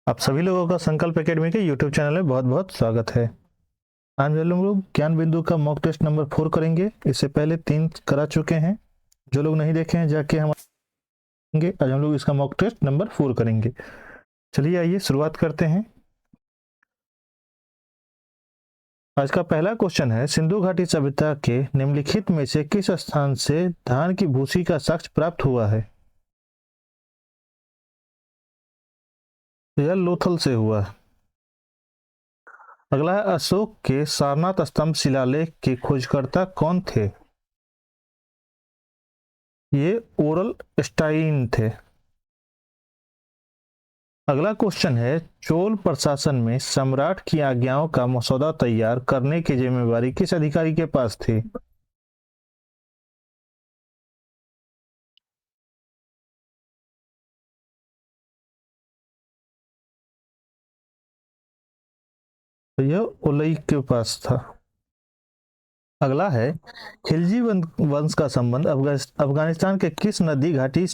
आप सभी लोगों का संकल्प एकेडमी के यूट्यूब चैनल में बहुत बहुत स्वागत है। आज हम लोग ज्ञान बिंदु का मॉक टेस्ट नंबर 4 करेंगे। इससे पहले 3 करा चुके हैं। जो लोग नहीं देखे हैं जाके हम आज हम लोग इसका मॉक टेस्ट नंबर 4 करेंगे। चलिए आइए शुरुआत करते हैं। आज का पहला क्वेश्चन है, सिंधु घाटी सभ्यता के निम्नलिखित में से किस स्थान से धान की भूसी का साक्ष्य प्राप्त हुआ है? यह लोथल से हुआ। अगला है, अशोक के सारनाथ स्तंभ शिलालेख के खोजकर्ता कौन थे? ये ओरल स्टाइन थे। अगला क्वेश्चन है, चोल प्रशासन में सम्राट की आज्ञाओं का मसौदा तैयार करने की जिम्मेवारी किस अधिकारी के पास थी? तो यह ओलई के पास था। अगला है, खिलजी वंश का संबंध अफगानिस्तान के किस नदी घाटी?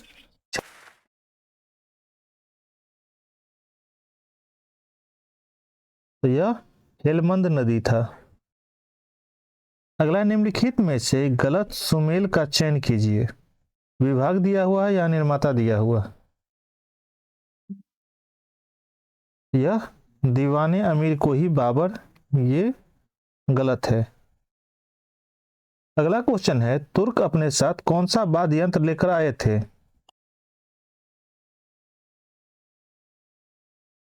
तो यह हेलमंद नदी था। अगला, निम्नलिखित में से गलत सुमेल का चयन कीजिए। विभाग दिया हुआ है या निर्माता दिया हुआ? यह दीवाने अमीर को ही बाबर, ये गलत है। अगला क्वेश्चन है, तुर्क अपने साथ कौन सा वाद्य यंत्र लेकर आए थे?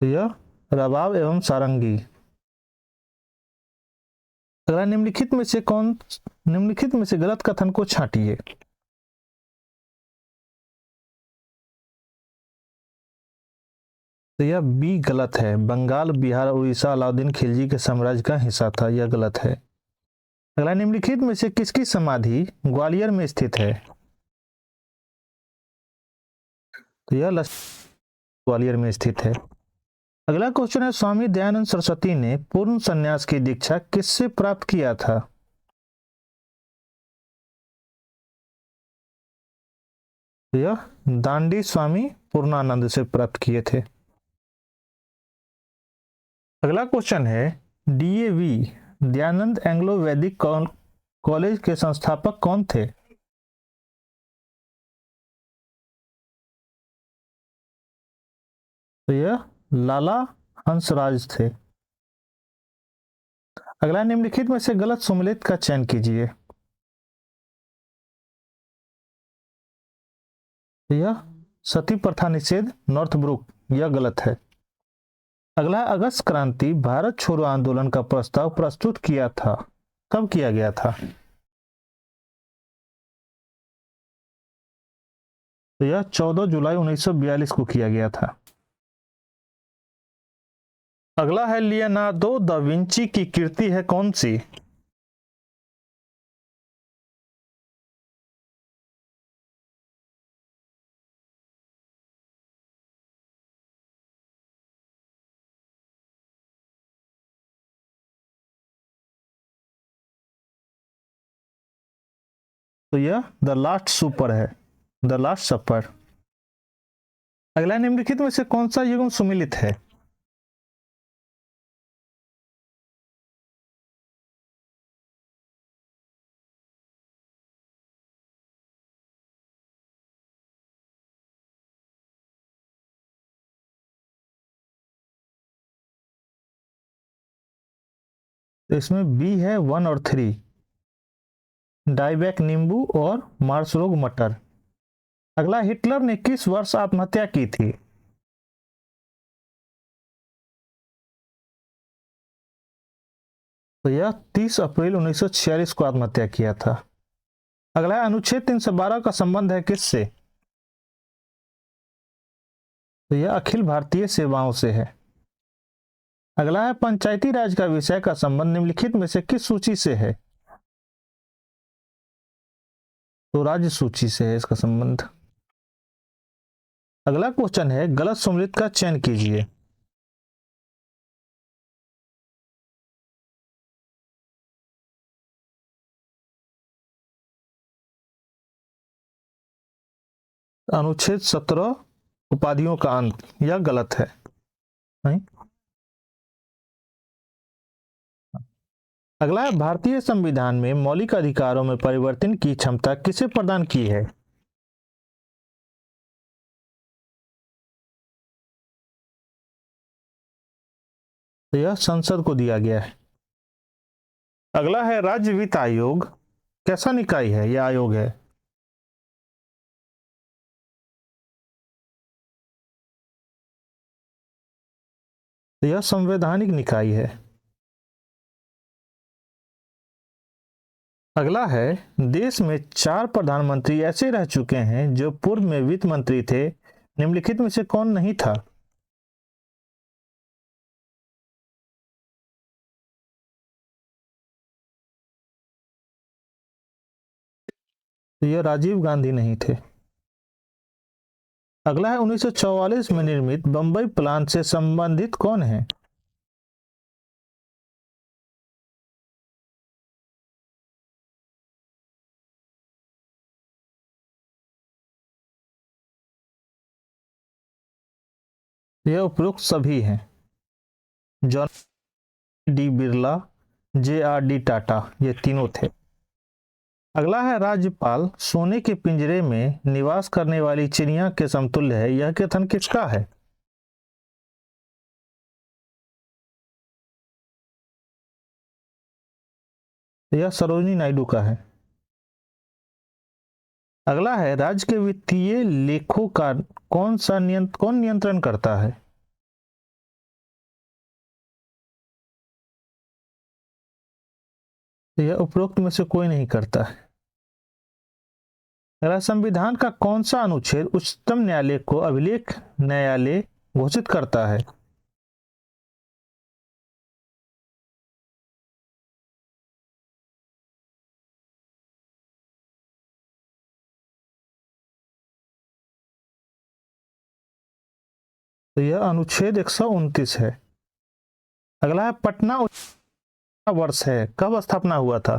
तो यह रबाब एवं सारंगी। अगला, निम्नलिखित में से गलत कथन को छांटिए। तो यह बी गलत है। बंगाल, बिहार, उड़ीसा अलाउद्दीन खिलजी के साम्राज्य का हिस्सा था, यह गलत है। अगला, निम्नलिखित में से किसकी समाधि ग्वालियर में स्थित है? तो यह ग्वालियर में स्थित है। अगला क्वेश्चन है, स्वामी दयानंद सरस्वती ने पूर्ण संन्यास की दीक्षा किससे प्राप्त किया था? तो यह दांडी स्वामी पूर्णानंद से प्राप्त किए थे। अगला क्वेश्चन है, डीएवी दयानंद एंग्लो वैदिक कॉलेज के संस्थापक कौन थे? तो यह लाला हंसराज थे। अगला, निम्नलिखित में से गलत सुमेलित का चयन कीजिए। तो यह सती प्रथा निषेध नॉर्थब्रुक, यह गलत है। अगला, अगस्त क्रांति भारत छोड़ो आंदोलन का प्रस्ताव प्रस्तुत किया था, कब किया गया था? तो यह 14 जुलाई 1942 को किया गया था। अगला है, लियोनार्डो दा विंची की कृति है कौन सी? तो यह द लास्ट सुपर है, द लास्ट सपर। अगला, निम्नलिखित में से कौन सा युग्म सुमेलित है? तो इसमें बी है 1 और 3, डाइबैक नींबू और मार्सरोग मटर। अगला, हिटलर ने किस वर्ष आत्महत्या की थी? तो यह 30 अप्रैल 1946 को आत्महत्या किया था। अगला है, अनुच्छेद 312 का संबंध है किससे? तो यह अखिल भारतीय सेवाओं से है। अगला है, पंचायती राज का विषय का संबंध निम्नलिखित में से किस सूची से है? तो राज्य सूची से है इसका संबंध। अगला क्वेश्चन है, गलत सुमेलित का चयन कीजिए। अनुच्छेद 17 उपाधियों का अंत, यह गलत है। नहीं। अगला है, भारतीय संविधान में मौलिक अधिकारों में परिवर्तन की क्षमता किसे प्रदान की है? तो यह संसद को दिया गया है। अगला है, राज्य वित्त आयोग कैसा निकाय है या आयोग है? तो यह संवैधानिक निकाय है। अगला है, देश में 4 प्रधानमंत्री ऐसे रह चुके हैं जो पूर्व में वित्त मंत्री थे, निम्नलिखित में से कौन नहीं था? तो यह राजीव गांधी नहीं थे। अगला है, 1944 में निर्मित बम्बई प्लान से संबंधित कौन है? यह उपरोक्त सभी हैं। जॉन डी बिरला, जे आर डी टाटा, ये तीनों थे। अगला है, राज्यपाल सोने के पिंजरे में निवास करने वाली चिड़िया के समतुल्य है, यह कथन किसका है? यह सरोजिनी नायडू का है। अगला है, राज्य के वित्तीय लेखों का कौन नियंत्रण करता है? यह उपरोक्त में से कोई नहीं करता है। अगला, संविधान का कौन सा अनुच्छेद उच्चतम न्यायालय को अभिलेख न्यायालय घोषित करता है? तो यह अनुच्छेद 129 है। अगला है, पटना वर्ष है कब स्थापना हुआ था?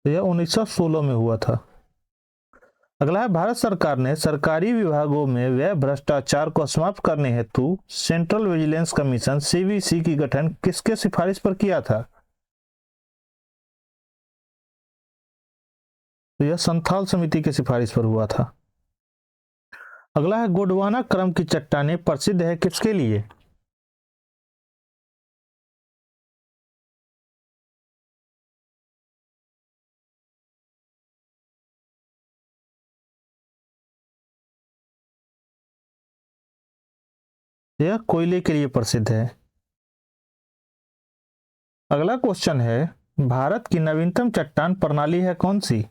तो यह 1916 में हुआ था। अगला है, भारत सरकार ने सरकारी विभागों में व्यय भ्रष्टाचार को समाप्त करने हेतु सेंट्रल विजिलेंस कमीशन सीवीसी की गठन किसके सिफारिश पर किया था? तो यह संथाल समिति की सिफारिश पर हुआ था। अगला है, गोंडवाना क्रम की चट्टानें प्रसिद्ध है किसके लिए? यह कोयले के लिए प्रसिद्ध है। अगला क्वेश्चन है, भारत की नवीनतम चट्टान प्रणाली है कौन सी?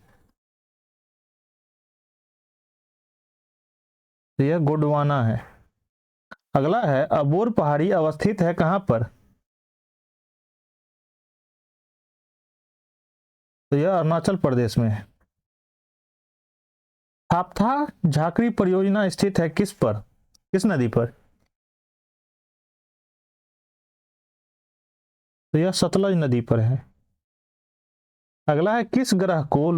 तो यह गोंडवाना है। अगला है, अबोर पहाड़ी अवस्थित है कहां पर? तो यह अरुणाचल प्रदेश में है। थापथा झाकरी परियोजना स्थित है किस पर, किस नदी पर? तो यह सतलज नदी पर है। अगला है, किस ग्रह को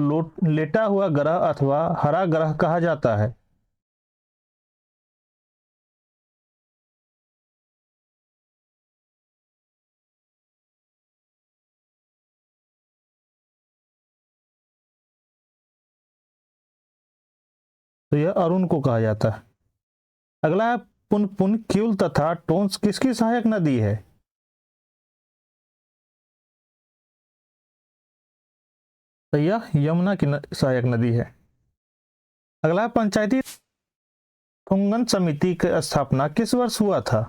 लेटा हुआ ग्रह अथवा हरा ग्रह कहा जाता है? तो यह अरुण को कहा जाता है। अगला है, पुनपुन क्यूल तथा टोंस किसकी सहायक नदी है? तो यह यमुना की सहायक नदी है। अगला है, पंचायती पुंगन समिति की स्थापना किस वर्ष हुआ था?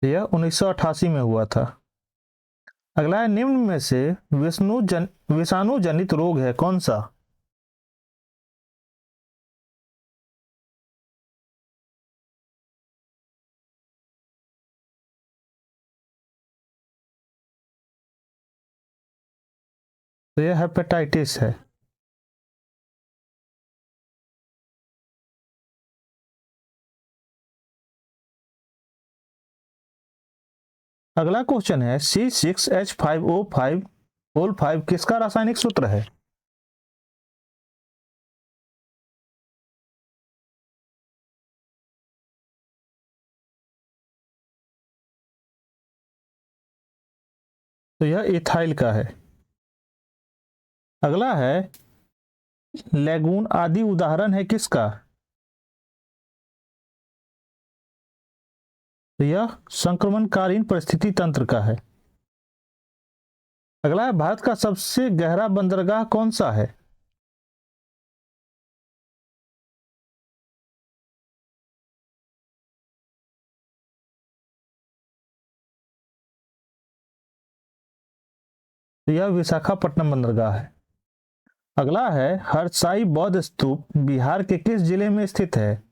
यह 1988 में हुआ था। अगला है, निम्न में से विषाणु जनित रोग है कौन सा? तो यह हेपेटाइटिस है। अगला क्वेश्चन है C6H5O5 किसका रासायनिक सूत्र है? तो यह इथाइल का है। अगला है लैगून आदि उदाहरण है किसका? तो यह संक्रमणकालीन परिस्थिति तंत्र का है। अगला है भारत का सबसे गहरा बंदरगाह कौन सा है? तो यह विशाखापट्टनम बंदरगाह है। अगला है हरसाई बौद्ध स्तूप बिहार के किस जिले में स्थित है?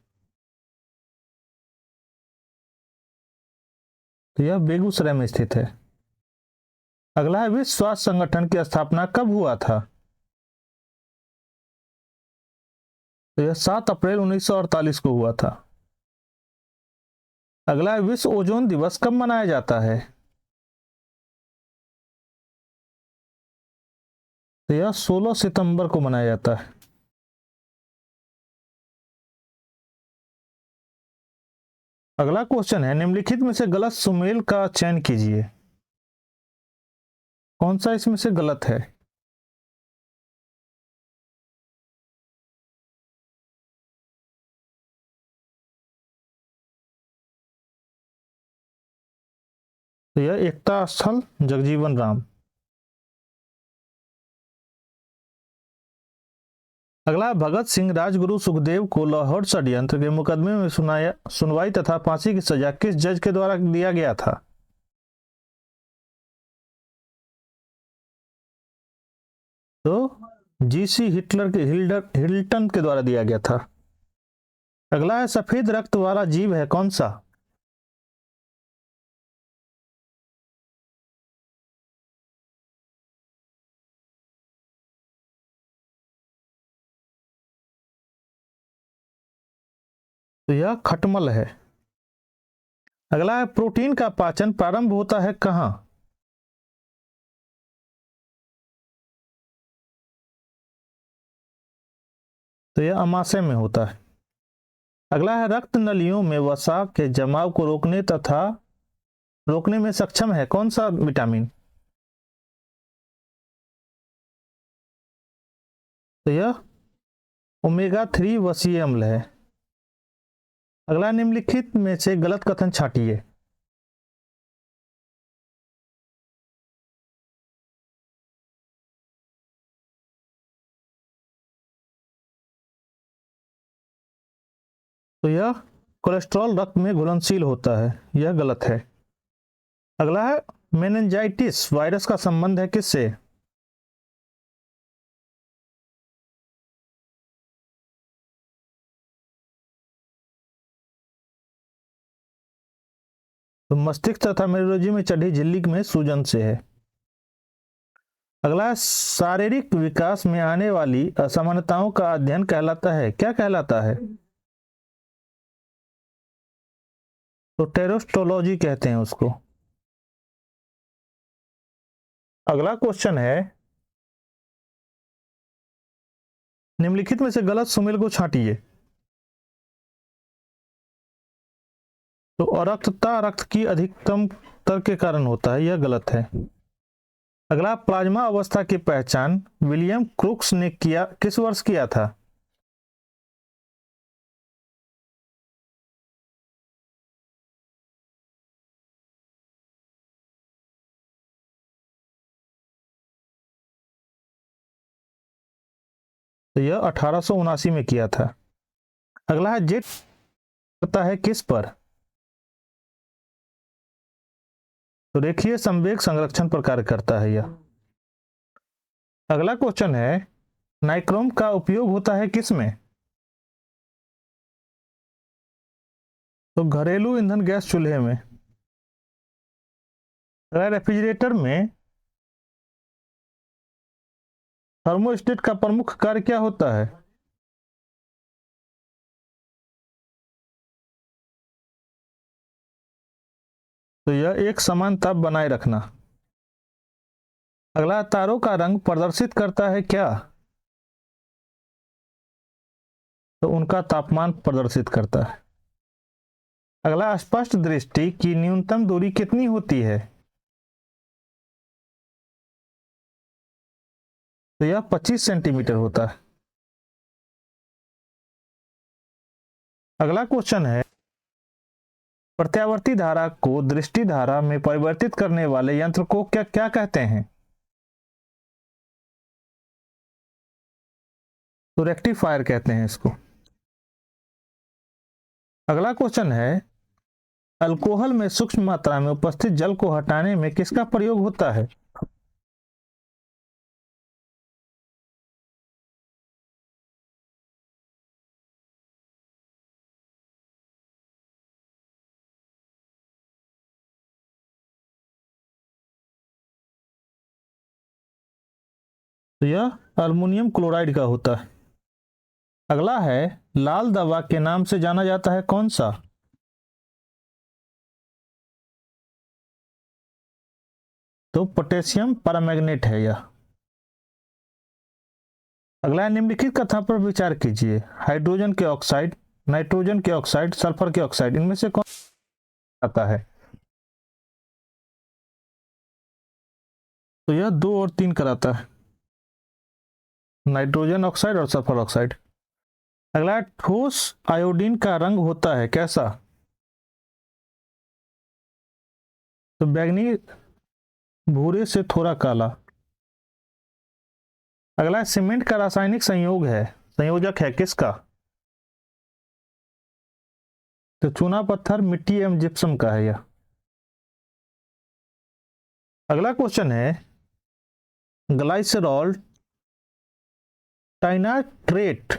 तो यह बेगूसराय में स्थित है। अगला है विश्व स्वास्थ्य संगठन की स्थापना कब हुआ था? तो यह 7 अप्रैल 1948 को हुआ था। अगला है विश्व ओजोन दिवस कब मनाया जाता है? तो यह 16 सितंबर को मनाया जाता है। अगला क्वेश्चन है निम्नलिखित में से गलत सुमेल का चयन कीजिए। कौन सा इसमें से गलत है? तो यह एकता स्थल जगजीवन राम। अगला भगत सिंह राजगुरु सुखदेव को लाहौर षड्यंत्र के मुकदमे में सुनवाई तथा फांसी की सजा किस जज के द्वारा दिया गया था? तो जीसी हिल्टन के द्वारा दिया गया था। अगला है सफेद रक्त वाला जीव है कौन सा? तो यह खटमल है। अगला है प्रोटीन का पाचन प्रारंभ होता है कहां? तो यह अमाशय में होता है। अगला है रक्त नलियों में वसा के जमाव को रोकने में सक्षम है कौन सा विटामिन? तो यह ओमेगा 3 वसीय अम्ल है। अगला निम्नलिखित में से गलत कथन छांटिए। तो यह कोलेस्ट्रॉल रक्त में घुलनशील होता है, यह गलत है। अगला है मेनिंजाइटिस वायरस का संबंध है किससे? तो मस्तिष्क तथा मेरुरज्जु में चढ़ी झिल्ली में सूजन से है। अगला शारीरिक विकास में आने वाली असामान्यताओं का अध्ययन कहलाता है, क्या कहलाता है? तो टेरोस्टोलॉजी कहते हैं उसको। अगला क्वेश्चन है निम्नलिखित में से गलत सुमेल को छांटिए। तो अरक्तता रक्त की अधिकतम स्तर के कारण होता है, यह गलत है। अगला प्लाज्मा अवस्था की पहचान विलियम क्रूक्स ने किस वर्ष किया था? तो यह 1879 में किया था। अगला है जेट करता है किस पर? तो रेखीय संवेग संरक्षण पर कार्य करता है यह। अगला क्वेश्चन है नाइक्रोम का उपयोग होता है किस में? तो घरेलू ईंधन गैस चूल्हे में। अगला रेफ्रिजरेटर में थर्मोस्टेट का प्रमुख कार्य क्या होता है? तो यह एक समान ताप बनाए रखना। अगला, तारों का रंग प्रदर्शित करता है क्या? तो उनका तापमान प्रदर्शित करता है। अगला, स्पष्ट दृष्टि की न्यूनतम दूरी कितनी होती है? तो यह 25 सेंटीमीटर होता है। अगला क्वेश्चन है, प्रत्यावर्ती धारा को दृष्टि धारा में परिवर्तित करने वाले यंत्र को क्या क्या कहते हैं? तो रेक्टिफायर कहते हैं इसको। अगला क्वेश्चन है, अल्कोहल में सूक्ष्म मात्रा में उपस्थित जल को हटाने में किसका प्रयोग होता है? तो यह अल्युमिनियम क्लोराइड का होता है। अगला है, लाल दवा के नाम से जाना जाता है कौन सा? तो पोटेशियम परमैंगनेट है यह। अगला, निम्नलिखित कथन पर विचार कीजिए। हाइड्रोजन के ऑक्साइड, नाइट्रोजन के ऑक्साइड, सल्फर के ऑक्साइड, इनमें से कौन आता है? तो यह 2 और 3 कराता है, नाइट्रोजन ऑक्साइड और सल्फर ऑक्साइड। अगला, ठोस आयोडीन का रंग होता है कैसा? तो बैंगनी, भूरे से थोड़ा काला। अगला, सीमेंट का रासायनिक संयोजक है किसका? तो चूना पत्थर, मिट्टी एवं जिप्सम का है यह। अगला क्वेश्चन है, ग्लाइसरॉल टाइनाट्रेट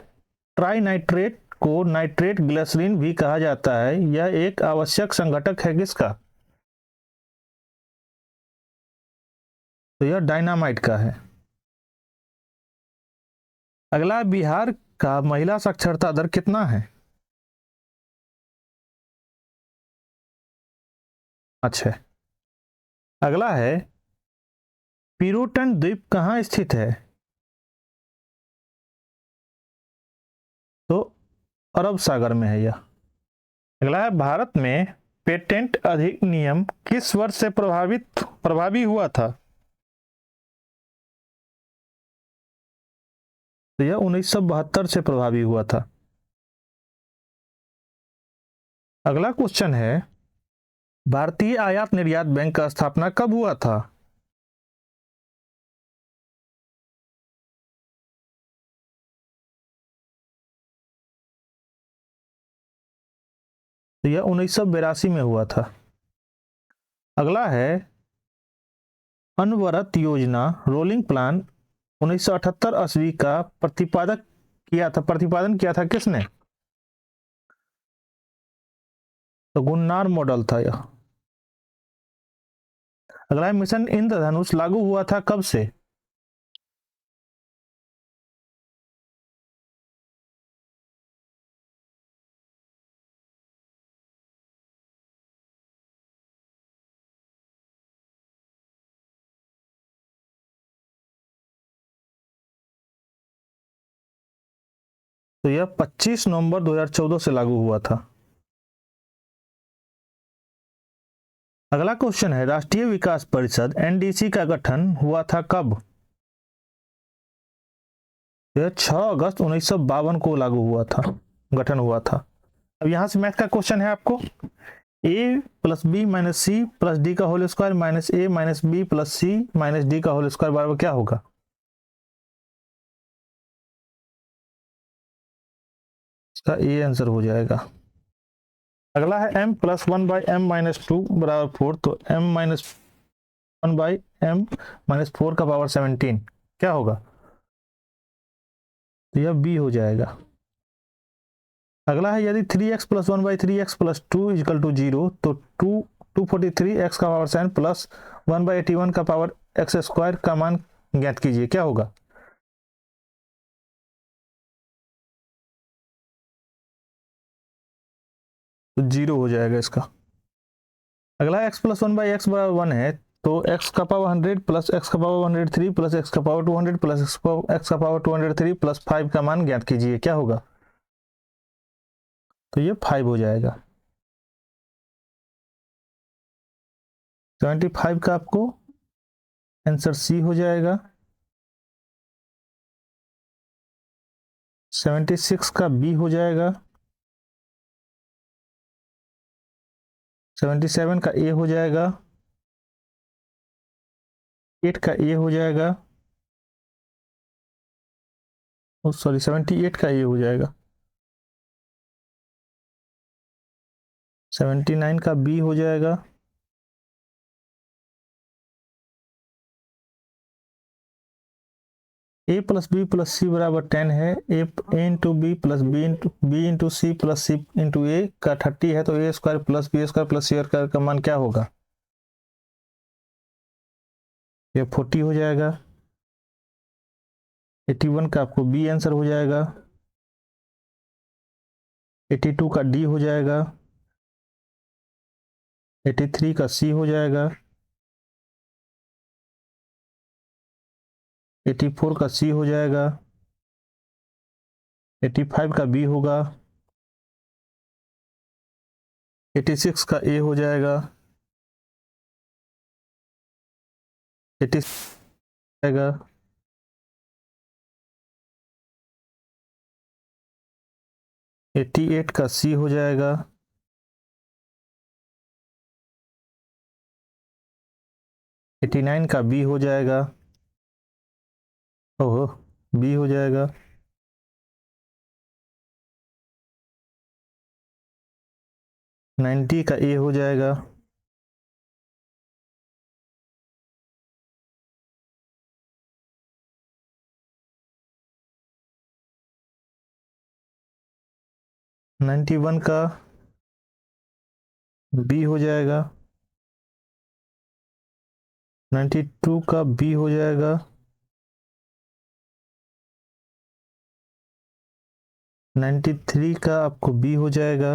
ट्राइनाइट्रेट को नाइट्रेट ग्लिसरीन भी कहा जाता है, यह एक आवश्यक संघटक है किसका? तो यह डायनामाइट का है। अगला, बिहार का महिला साक्षरता दर कितना है? अच्छा। अगला है, पिरोटन द्वीप कहाँ स्थित है? तो अरब सागर में है यह। अगला है, भारत में पेटेंट अधिनियम किस वर्ष से प्रभावी हुआ था? तो यह 1972 से प्रभावी हुआ था। अगला क्वेश्चन है, भारतीय आयात निर्यात बैंक का स्थापना कब हुआ था? तो यह 1982 में हुआ था। अगला है, अनवरत योजना रोलिंग प्लान 1978 का प्रतिपादन किया था किसने? तो गुन्नार मॉडल था यह। अगला है, मिशन इंद्रधनुष लागू हुआ था कब से? तो यह 25 नवंबर 2014 से लागू हुआ था। अगला क्वेश्चन है, राष्ट्रीय विकास परिषद एनडीसी का गठन हुआ था कब? यह 6 अगस्त 1952 को लागू हुआ था, गठन हुआ था। अब यहां से मैथ का क्वेश्चन है आपको, A plus B minus C plus D का whole square minus A minus B plus C minus D का होल स्क्वायर बराबर क्या होगा? इसका ए आंसर हो जाएगा। अगला है, m प्लस 1/m-2 बराबर 4, तो m माइनस 1/m-4 का पावर 17 क्या होगा? तो यह b हो जाएगा। अगला है, यदि 3x plus 1/3x plus 2 is equal to 0, तो 243 x का पावर 7 प्लस 1/81 का पावर x स्क्वायर का मान ज्ञात कीजिए क्या होगा? तो 0 हो जाएगा इसका। अगला x प्लस 1/x बराबर 1 है, तो x का पावर 100 प्लस x का पावर 103 प्लस x का पावर 200 प्लस x का पावर 203 प्लस 5 का मान ज्ञात कीजिए, क्या होगा? तो ये 5 हो जाएगा। 75 का आपको आंसर सी हो जाएगा। 76 का बी हो जाएगा। 77 का ए हो जाएगा। 8 का ए हो जाएगा। सॉरी 78 का ए हो जाएगा। 79 का बी हो जाएगा। A plus B plus C बराबर 10 है। A into B plus B into C plus C into A का 30 है, तो A square plus B square plus C square का मान क्या होगा? ये 40 हो जाएगा। 81 का आपको बी आंसर हो जाएगा। 82 का डी हो जाएगा। 83 का सी हो जाएगा। 84 का सी हो जाएगा। 85 का बी होगा। 86 का ए हो जाएगा। 86 जाएगा। 88 का सी हो जाएगा। 89 का बी हो जाएगा। ओहो, बी हो जाएगा। 90 का ए हो जाएगा। 91 का बी हो जाएगा। 92 का बी हो जाएगा। 93 का आपको बी हो जाएगा।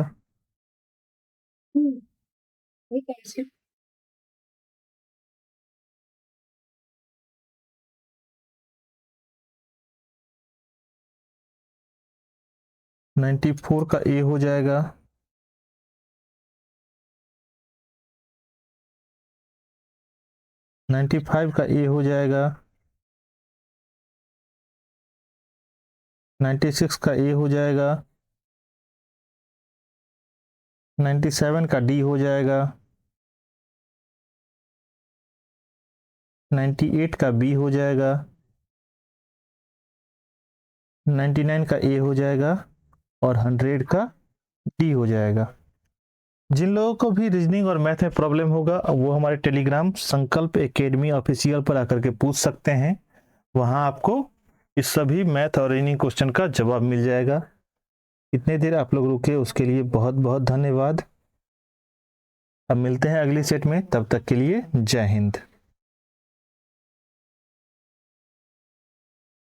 94 का ए हो जाएगा। 95 का ए हो जाएगा। 96 का ए हो जाएगा। 97 का डी हो जाएगा। 98 का बी हो जाएगा। 99 का ए हो जाएगा और 100 का डी हो जाएगा। जिन लोगों को भी रीजनिंग और मैथ में प्रॉब्लम होगा, वो हमारे टेलीग्राम संकल्प एकेडमी ऑफिशियल पर आकर के पूछ सकते हैं। वहां आपको इस सभी मैथ और रीजनिंग क्वेश्चन का जवाब मिल जाएगा। इतने देर आप लोग रुके, उसके लिए बहुत बहुत धन्यवाद। अब मिलते हैं अगली सेट में, तब तक के लिए जय हिंद।